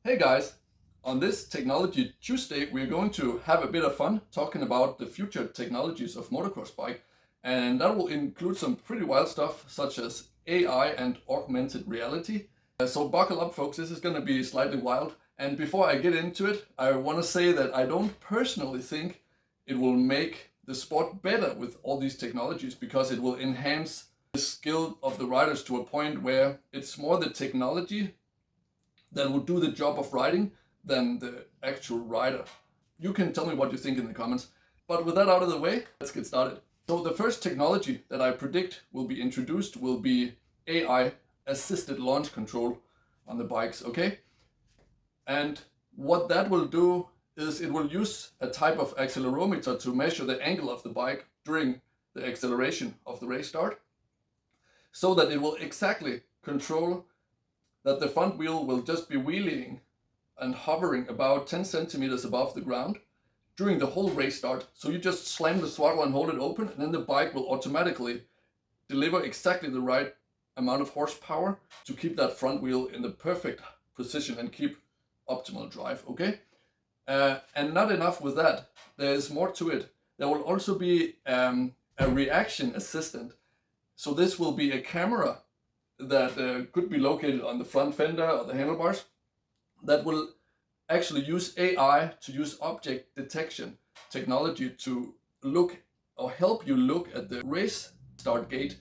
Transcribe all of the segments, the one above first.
Hey guys, on this Technology Tuesday, we're going to have a bit of fun talking about the future technologies of motocross bike, and that will include some pretty wild stuff such as AI and augmented reality. So buckle up folks, this is going to be slightly wild. And before I get into it, I want to say that I don't personally think it will make the sport better with all these technologies, because it will enhance the skill of the riders to a point where it's more the technology that will do the job of riding than the actual rider. You can tell me what you think in the comments. But with that out of the way, let's get started. So the first technology that I predict will be introduced will be AI assisted launch control on the bikes, okay? And what that will do is it will use a type of accelerometer to measure the angle of the bike during the acceleration of the race start, so that it will exactly control that the front wheel will just be wheeling and hovering about 10 centimeters above the ground during the whole race start. So you just slam the throttle and hold it open, and then the bike will automatically deliver exactly the right amount of horsepower to keep that front wheel in the perfect position and keep optimal drive, okay? And not enough with that, there's more to it. There will also be a reaction assistant. So this will be a camera that could be located on the front fender or the handlebars that will actually use AI to use object detection technology to look or help you look at the race start gate,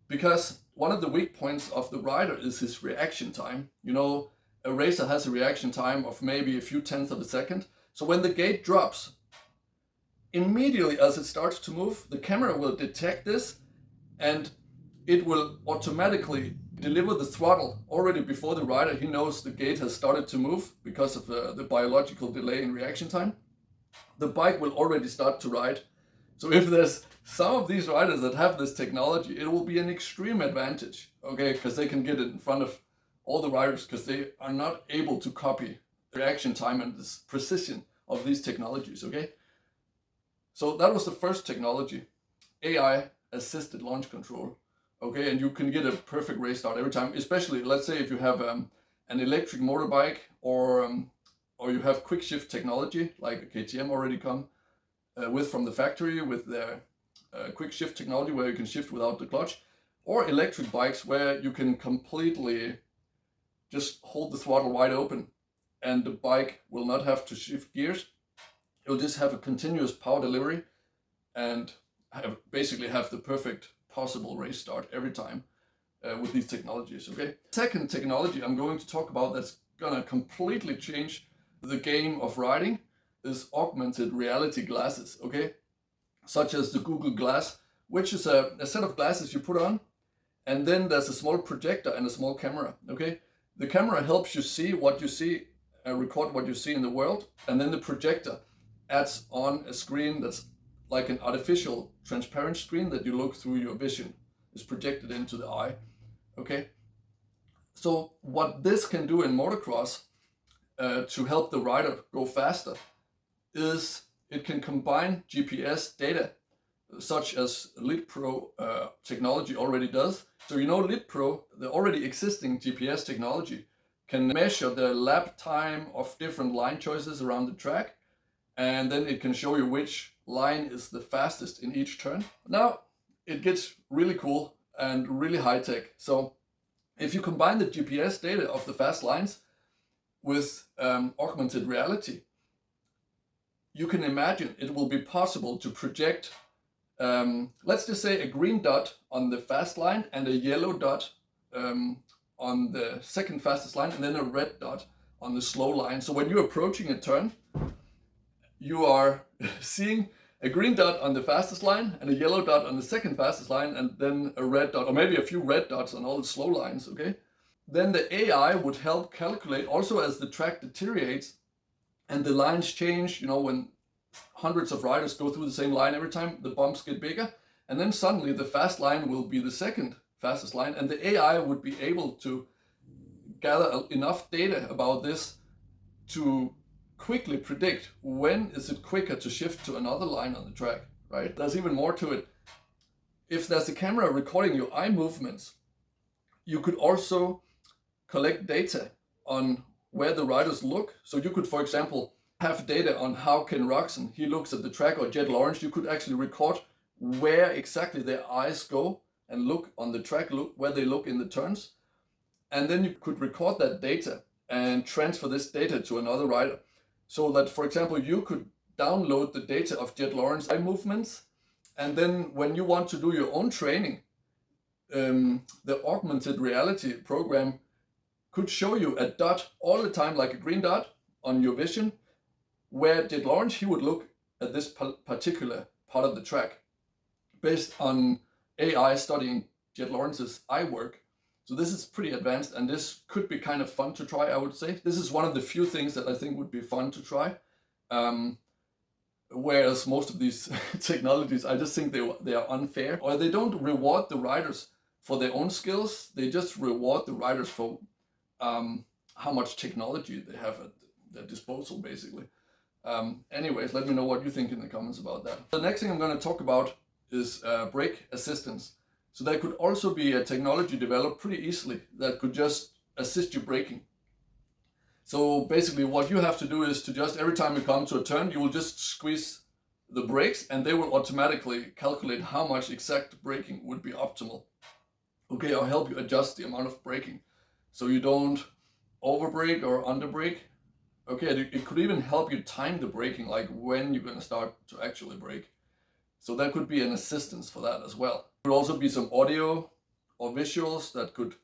because one of the weak points of the rider is his reaction time. You know, a racer has a reaction time of maybe a few tenths of a second. So when the gate drops, immediately as it starts to move, the camera will detect this and it will automatically deliver the throttle already before the rider. He knows the gate has started to move because of the biological delay in reaction time. The bike will already start to ride. So if there's some of these riders that have this technology, it will be an extreme advantage, okay? Because they can get it in front of all the riders, because they are not able to copy the reaction time and this precision of these technologies, okay? So that was the first technology, AI assisted launch control. Okay, and you can get a perfect race start every time, especially let's say if you have an electric motorbike, or you have quick shift technology like KTM already come with from the factory with their quick shift technology where you can shift without the clutch, or electric bikes where you can completely just hold the throttle wide open and the bike will not have to shift gears. It will just have a continuous power delivery and basically have the perfect possible race start every time with these technologies, okay? Second technology I'm going to talk about that's gonna completely change the game of riding is augmented reality glasses, okay? Such as the Google Glass, which is a set of glasses you put on, and then there's a small projector and a small camera, okay? The camera helps you see what you see, record what you see in the world, and then the projector adds on a screen that's like an artificial transparent screen that you look through. Your vision is projected into the eye, okay? So what this can do in motocross to help the rider go faster is it can combine GPS data such as Lit Pro technology already does. So you know Lit Pro, the already existing GPS technology, can measure the lap time of different line choices around the track, and then it can show you which line is the fastest in each turn. Now it gets really cool and really high tech. So if you combine the GPS data of the fast lines with augmented reality, you can imagine it will be possible to project, let's just say, a green dot on the fast line and a yellow dot on the second fastest line, and then a red dot on the slow line. So when you're approaching a turn, you are seeing a green dot on the fastest line and a yellow dot on the second fastest line, and then a red dot, or maybe a few red dots on all the slow lines, okay? Then the AI would help calculate also as the track deteriorates and the lines change, you know, when hundreds of riders go through the same line every time, the bumps get bigger, and then suddenly the fast line will be the second fastest line, and the AI would be able to gather enough data about this to quickly predict when is it quicker to shift to another line on the track, right? There's even more to it. If there's a camera recording your eye movements, you could also collect data on where the riders look. So you could, for example, have data on how Ken Roxon, he looks at the track, or Jed Lawrence. You could actually record where exactly their eyes go and look on the track, look where they look in the turns. And then you could record that data and transfer this data to another rider. So that, for example, you could download the data of Jed Lawrence eye movements, and then when you want to do your own training, the augmented reality program could show you a dot all the time, like a green dot on your vision, where Jed Lawrence, he would look at this particular part of the track based on AI studying Jed Lawrence's eye work. So this is pretty advanced, and this could be kind of fun to try, I would say. This is one of the few things that I think would be fun to try. Whereas most of these technologies, I just think they are unfair, or they don't reward the riders for their own skills. They just reward the riders for how much technology they have at their disposal, basically. Anyways, let me know what you think in the comments about that. The next thing I'm going to talk about is brake assistance. So there could also be a technology developed pretty easily that could just assist you braking. So basically what you have to do is to just, every time you come to a turn, you will just squeeze the brakes, and they will automatically calculate how much exact braking would be optimal. Okay, I'll help you adjust the amount of braking so you don't over brake or under brake. Okay, it could even help you time the braking, like when you're going to start to actually brake. So that could be an assistance for that as well. There could also be some audio or visuals that could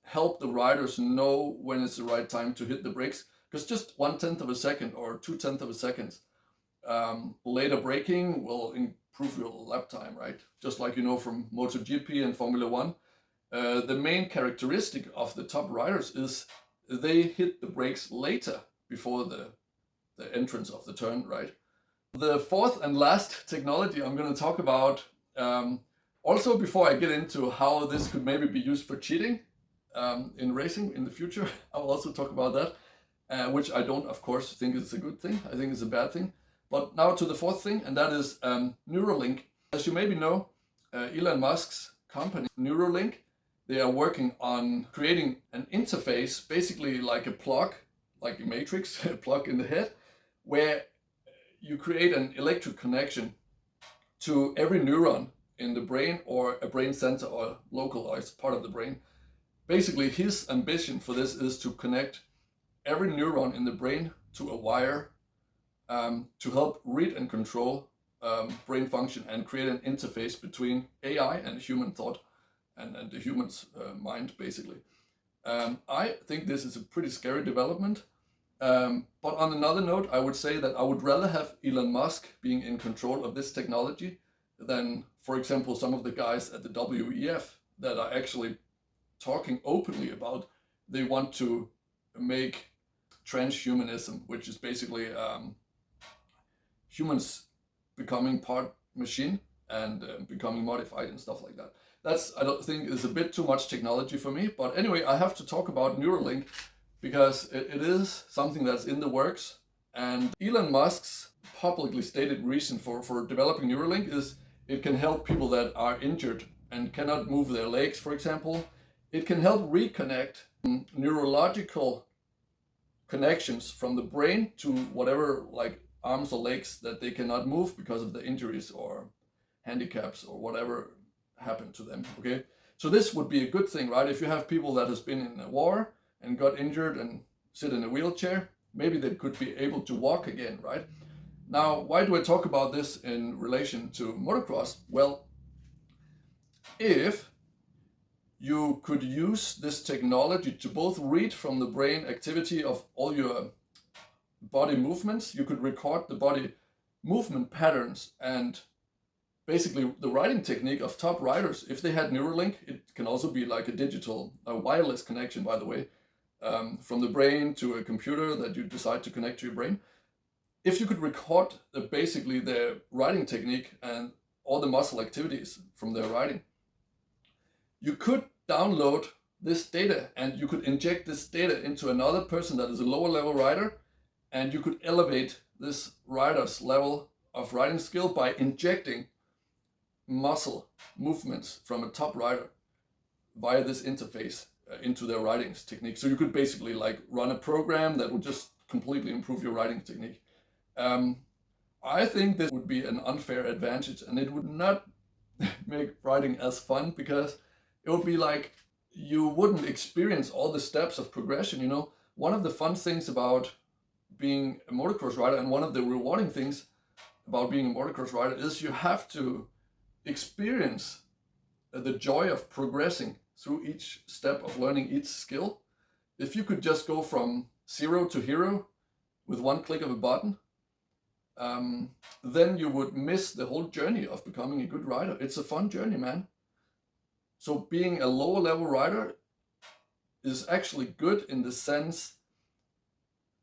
help the riders know when it's the right time to hit the brakes, because just 1/10 of a second or 2/10 of a second later braking will improve your lap time, right? Just like you know from MotoGP and Formula 1. The main characteristic of the top riders is they hit the brakes later before the entrance of the turn, right? The fourth and last technology I'm going to talk about, also before I get into how this could maybe be used for cheating in racing in the future, I'll also talk about that, which I don't, of course, think is a good thing. I think it's a bad thing. But now to the fourth thing, and that is NeuraLink. As you maybe know, Elon Musk's company, NeuraLink, they are working on creating an interface, basically like a plug, like a matrix, a plug in the head, where you create an electric connection to every neuron in the brain, or a brain center, or localized part of the brain. Basically, his ambition for this is to connect every neuron in the brain to a wire to help read and control brain function and create an interface between AI and human thought and the human's mind, basically. I think this is a pretty scary development. But on another note, I would say that I would rather have Elon Musk being in control of this technology than, for example, some of the guys at the WEF that are actually talking openly about they want to make transhumanism, which is basically humans becoming part machine and becoming modified and stuff like that. I don't think is a bit too much technology for me. But anyway, I have to talk about NeuraLink because it is something that's in the works. And Elon Musk's publicly stated reason for developing NeuraLink is it can help people that are injured and cannot move their legs, for example. It can help reconnect neurological connections from the brain to whatever, like arms or legs that they cannot move because of the injuries or handicaps or whatever happened to them. Okay, so this would be a good thing, right? If you have people that has been in a war and got injured and sit in a wheelchair, maybe they could be able to walk again, right? Now, why do I talk about this in relation to motocross? Well, if you could use this technology to both read from the brain activity of all your body movements, you could record the body movement patterns and basically the riding technique of top riders. If they had NeuraLink, it can also be like a digital, wireless connection, by the way, from the brain to a computer that you decide to connect to your brain. If you could record basically their riding technique and all the muscle activities from their riding, you could download this data and you could inject this data into another person that is a lower level rider, and you could elevate this rider's level of riding skill by injecting muscle movements from a top rider via this interface into their riding technique. So you could basically like run a program that would just completely improve your riding technique. I think this would be an unfair advantage, and it would not make riding as fun, because it would be like you wouldn't experience all the steps of progression. You know, one of the fun things about being a motocross rider, and one of the rewarding things about being a motocross rider, is you have to experience the joy of progressing through each step of learning each skill. If you could just go from 0 to hero with one click of a button, then you would miss the whole journey of becoming a good rider. It's a fun journey, man. So being a lower level rider is actually good in the sense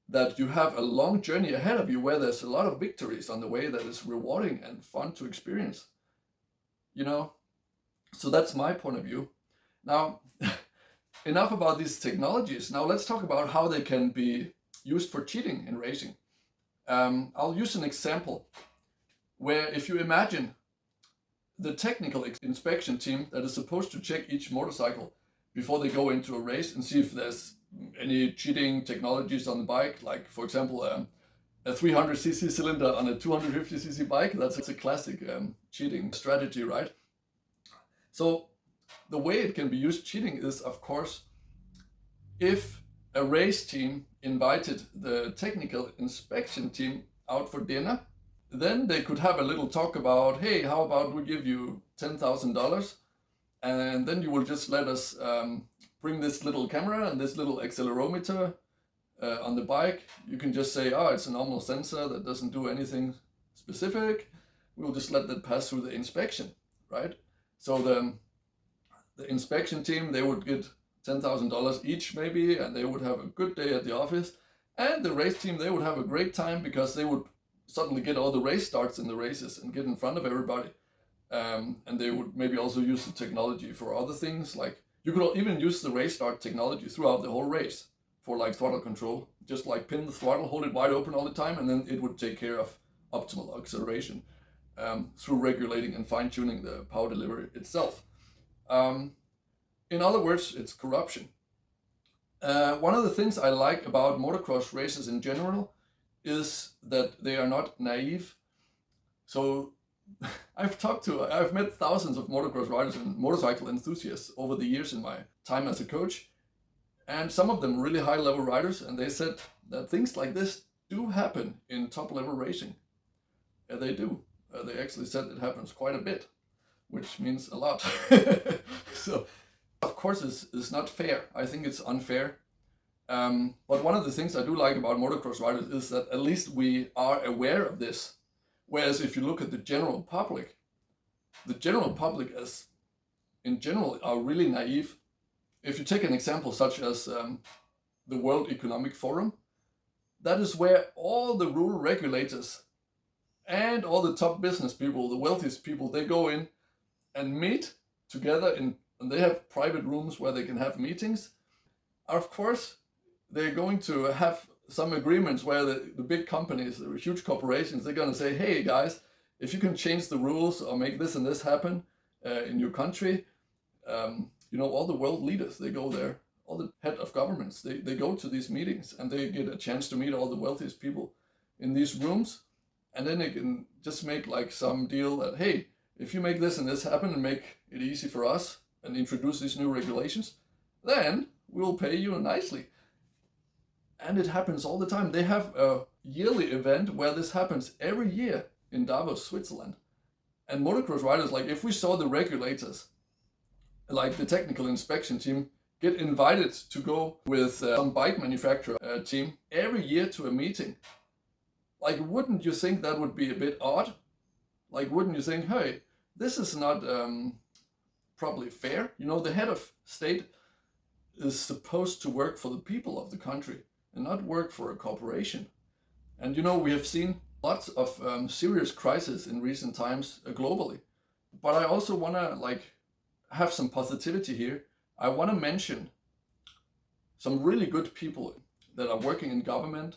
that you have a long journey ahead of you where there's a lot of victories on the way that is rewarding and fun to experience. You know, so that's my point of view. Now, enough about these technologies. Now let's talk about how they can be used for cheating in racing. I'll use an example where, if you imagine the technical inspection team that is supposed to check each motorcycle before they go into a race and see if there's any cheating technologies on the bike, like for example a 300cc cylinder on a 250cc bike. That's a classic cheating strategy, right? So the way it can be used cheating is, of course, if a race team invited the technical inspection team out for dinner, then they could have a little talk about, hey, how about we give you $10,000, and then you will just let us bring this little camera and this little accelerometer on the bike. You can just say, oh, it's a normal sensor that doesn't do anything specific. We'll just let that pass through the inspection, right? So the inspection team, they would get $10,000 each maybe, and they would have a good day at the office. And the race team, they would have a great time, because they would suddenly get all the race starts in the races and get in front of everybody. And they would maybe also use the technology for other things. Like you could even use the race start technology throughout the whole race for like throttle control. Just like pin the throttle, hold it wide open all the time, and then it would take care of optimal acceleration through regulating and fine-tuning the power delivery itself. In other words, it's corruption. One of the things I like about motocross races in general is that they are not naive. So I've met thousands of motocross riders and motorcycle enthusiasts over the years in my time as a coach, and some of them really high level riders, and they said that things like this do happen in top level racing. They do. They actually said it happens quite a bit, which means a lot. So of course it's not fair. I think it's unfair. But one of the things I do like about motocross riders is that at least we are aware of this. Whereas if you look at the general public as in general are really naive. If you take an example such as the World Economic Forum, that is where all the rule regulators and all the top business people, the wealthiest people, they go in and meet together and they have private rooms where they can have meetings. Of course, they're going to have some agreements where the big companies, the huge corporations, they're going to say, hey guys, if you can change the rules or make this and this happen in your country, all the world leaders, they go there. All the head of governments, they go to these meetings and they get a chance to meet all the wealthiest people in these rooms. And then they can just make like some deal that, hey, if you make this and this happen and make it easy for us and introduce these new regulations, then we'll pay you nicely. And it happens all the time. They have a yearly event where this happens every year in Davos, Switzerland. And motocross riders, like if we saw the regulators, like the technical inspection team, get invited to go with some bike manufacturer team every year to a meeting, like wouldn't you think that would be a bit odd? Like wouldn't you think, hey, this is not probably fair? The head of state is supposed to work for the people of the country and not work for a corporation. And we have seen lots of serious crises in recent times globally. But I also want to have some positivity here. I want to mention some really good people that are working in government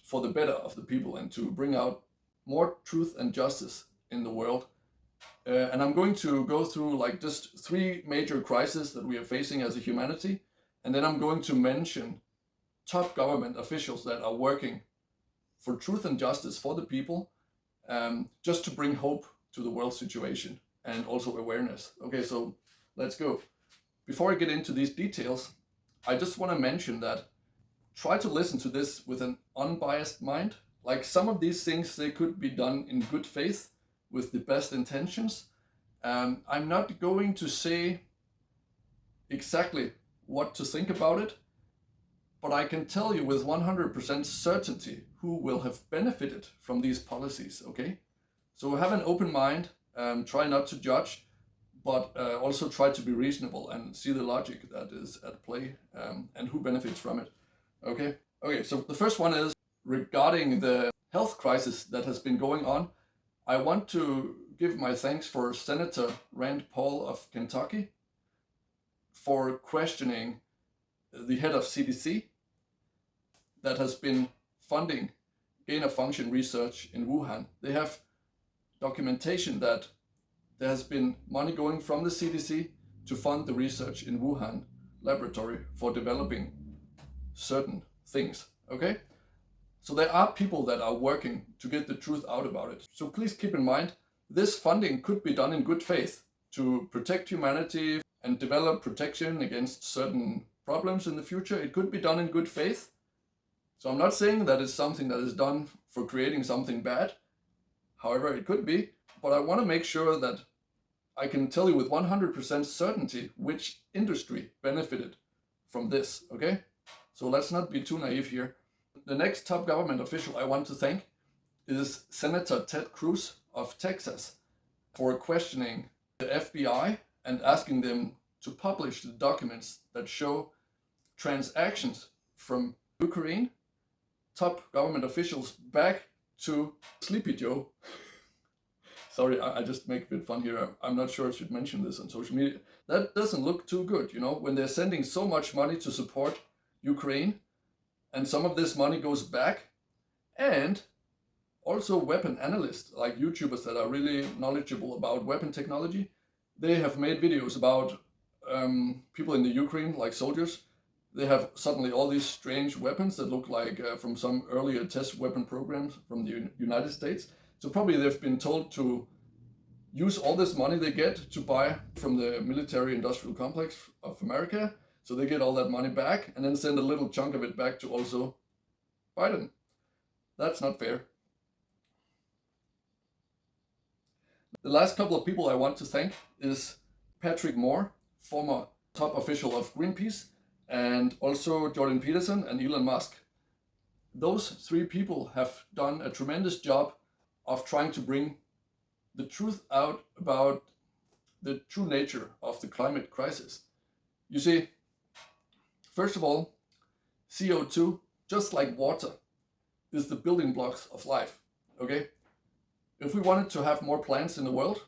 for the better of the people and to bring out more truth and justice in the world. And I'm going to go through like just 3 major crises that we are facing as a humanity. And then I'm going to mention top government officials that are working for truth and justice for the people, just to bring hope to the world situation and also awareness. Okay, so let's go. Before I get into these details, I just want to mention that try to listen to this with an unbiased mind. Like some of these things, they could be done in good faith with the best intentions. I'm not going to say exactly what to think about it, but I can tell you with 100% certainty who will have benefited from these policies, okay? So have an open mind, try not to judge, but also try to be reasonable and see the logic that is at play, and who benefits from it, okay? Okay, so the first one is regarding the health crisis that has been going on. I want to give my thanks for Senator Rand Paul of Kentucky for questioning the head of CDC that has been funding gain-of-function research in Wuhan. They have documentation that there has been money going from the CDC to fund the research in Wuhan laboratory for developing certain things, okay? So there are people that are working to get the truth out about it. So please keep in mind, this funding could be done in good faith to protect humanity and develop protection against certain problems in the future. It could be done in good faith. So I'm not saying that it's something that is done for creating something bad. However, it could be, but I want to make sure that I can tell you with 100% certainty which industry benefited from this, okay? So let's not be too naive here. The next top government official I want to thank is Senator Ted Cruz of Texas for questioning the FBI and asking them to publish the documents that show transactions from Ukraine, top government officials, back to Sleepy Joe. Sorry, I just make a bit fun here. I'm not sure I should mention this on social media. That doesn't look too good, you know, when they're sending so much money to support Ukraine, and some of this money goes back, and also weapon analysts, like YouTubers that are really knowledgeable about weapon technology, they have made videos about people in the Ukraine, like soldiers. They have suddenly all these strange weapons that look like from some earlier test weapon programs from the United States. So probably they've been told to use all this money they get to buy from the military industrial complex of America. So they get all that money back and then send a little chunk of it back to also Biden. That's not fair. The last couple of people I want to thank is Patrick Moore, former top official of Greenpeace, and also Jordan Peterson and Elon Musk. Those 3 people have done a tremendous job of trying to bring the truth out about the true nature of the climate crisis. You see, first of all, CO2, just like water, is the building blocks of life, okay? If we wanted to have more plants in the world,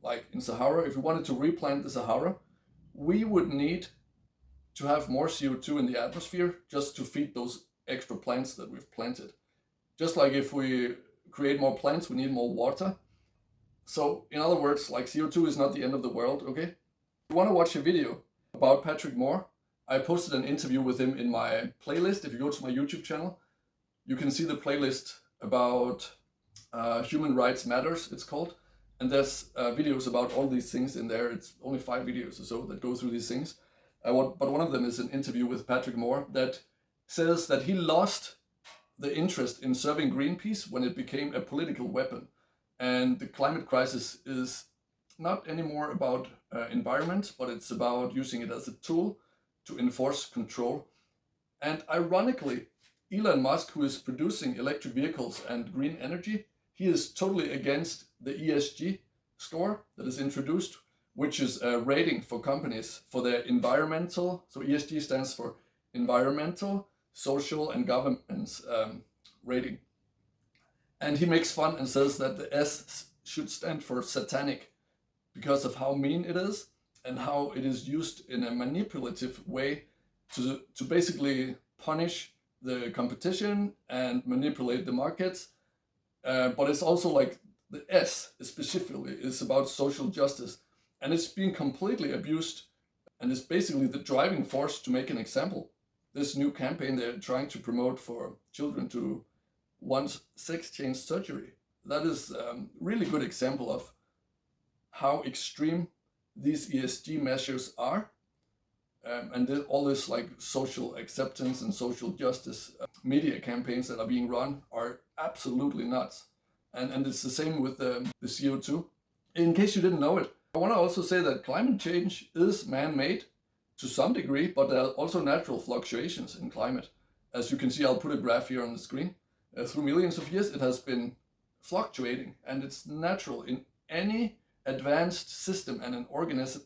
like in Sahara, if we wanted to replant the Sahara, we would need to have more CO2 in the atmosphere just to feed those extra plants that we've planted. Just like if we create more plants, we need more water. So in other words, like CO2 is not the end of the world, okay? If you want to watch a video about Patrick Moore, I posted an interview with him in my playlist. If you go to my YouTube channel, you can see the playlist about Human Rights Matters, it's called. And there's videos about all these things in there. It's only 5 videos or so that go through these things. But one of them is an interview with Patrick Moore that says that he lost the interest in serving Greenpeace when it became a political weapon. And the climate crisis is not anymore about environment, but it's about using it as a tool to enforce control. And ironically, Elon Musk, who is producing electric vehicles and green energy, he is totally against the ESG score that is introduced, which is a rating for companies for their environmental, so ESG stands for environmental, social and governance rating. And he makes fun and says that the S should stand for satanic because of how mean it is and how it is used in a manipulative way to basically punish the competition and manipulate the markets. But it's also like The S specifically is about social justice, and it's being completely abused, and is basically the driving force to make an example. This new campaign they're trying to promote for children to want sex change surgery. That is a really good example of how extreme these ESG measures are, and all this like social acceptance and social justice media campaigns that are being run are absolutely nuts. And it's the same with the CO2. In case you didn't know it, I want to also say that climate change is man-made to some degree, but there are also natural fluctuations in climate. As you can see, I'll put a graph here on the screen. Through millions of years, it has been fluctuating, and it's natural in any advanced system and an organism.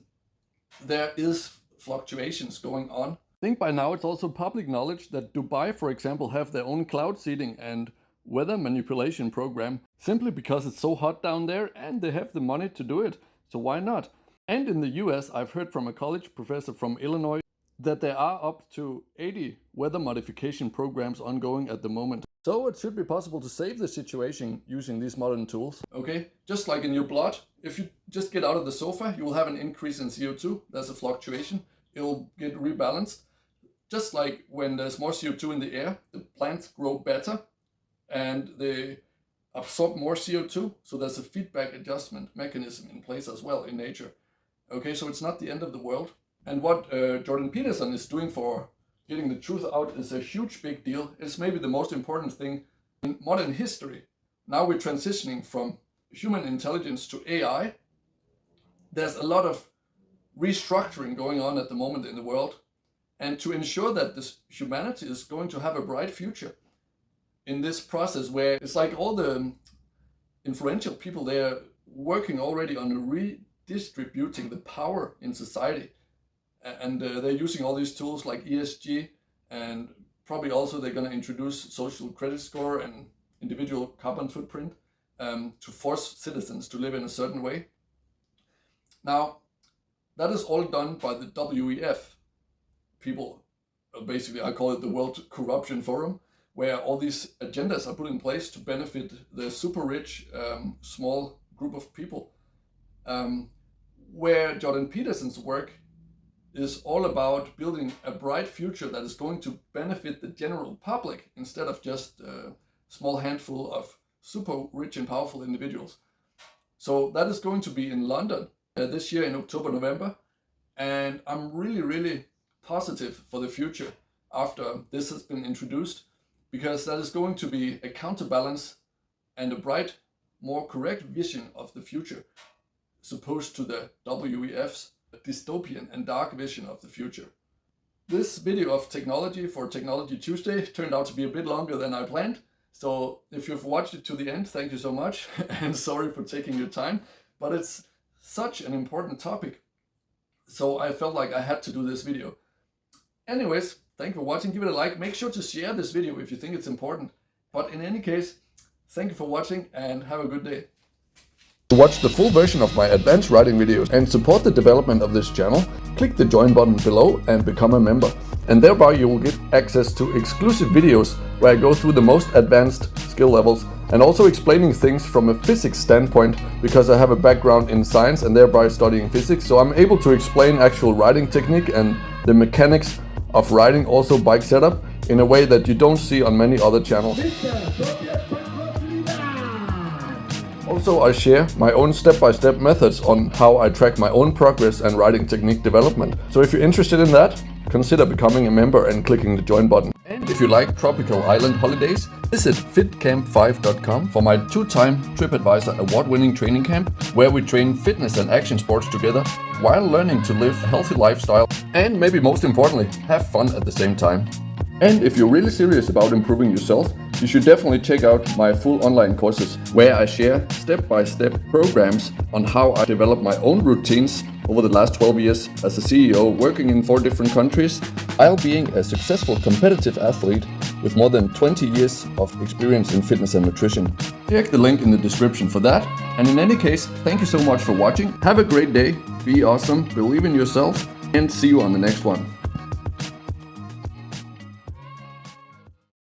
There is fluctuations going on. I think by now it's also public knowledge that Dubai, for example, have their own cloud seeding and weather manipulation program simply because it's so hot down there and they have the money to do it. So why not? And in the US, I've heard from a college professor from Illinois that there are up to 80 weather modification programs ongoing at the moment. So it should be possible to save the situation using these modern tools. Okay, just like in your blood, if you just get out of the sofa, you will have an increase in CO2. There's a fluctuation. It'll get rebalanced. Just like when there's more CO2 in the air, the plants grow better and they absorb more CO2. So there's a feedback adjustment mechanism in place as well in nature. Okay, so it's not the end of the world. And what Jordan Peterson is doing for getting the truth out is a huge big deal. It's maybe the most important thing in modern history. Now we're transitioning from human intelligence to AI. There's a lot of restructuring going on at the moment in the world. And to ensure that this humanity is going to have a bright future in this process, where it's like all the influential people, they're working already on redistributing the power in society. And they're using all these tools like ESG, and probably also they're going to introduce social credit score and individual carbon footprint to force citizens to live in a certain way. Now, that is all done by the WEF people. Basically, I call it the World Corruption Forum, where all these agendas are put in place to benefit the super rich, small group of people. Where Jordan Peterson's work is all about building a bright future that is going to benefit the general public instead of just a small handful of super rich and powerful individuals. So that is going to be in London this year in October, November. And I'm really, really positive for the future after this has been introduced, because that is going to be a counterbalance and a bright, more correct vision of the future, opposed to the WEF's dystopian and dark vision of the future. This video of technology for Technology Tuesday turned out to be a bit longer than I planned. So if you've watched it to the end, thank you so much, and sorry for taking your time, but it's such an important topic. So I felt like I had to do this video. Anyways, thank you for watching. Give it a like. Make sure to share this video if you think it's important. But in any case, thank you for watching and have a good day. To watch the full version of my advanced writing videos and support the development of this channel, click the join button below and become a member. And thereby you will get access to exclusive videos where I go through the most advanced skill levels and also explaining things from a physics standpoint, because I have a background in science and thereby studying physics. So I'm able to explain actual writing technique and the mechanics of writing, also bike setup, in a way that you don't see on many other channels. Also, I share my own step-by-step methods on how I track my own progress and writing technique development. So if you're interested in that, consider becoming a member and clicking the join button. And if you like tropical island holidays, visit fitcamp5.com for my 2-time TripAdvisor award-winning training camp, where we train fitness and action sports together while learning to live a healthy lifestyle and, maybe most importantly, have fun at the same time. And if you're really serious about improving yourself, you should definitely check out my full online courses, where I share step-by-step programs on how I developed my own routines over the last 12 years as a CEO, working in 4 different countries, while being a successful competitive athlete with more than 20 years of experience in fitness and nutrition. Check the link in the description for that. And in any case, thank you so much for watching. Have a great day, be awesome, believe in yourself, and see you on the next one.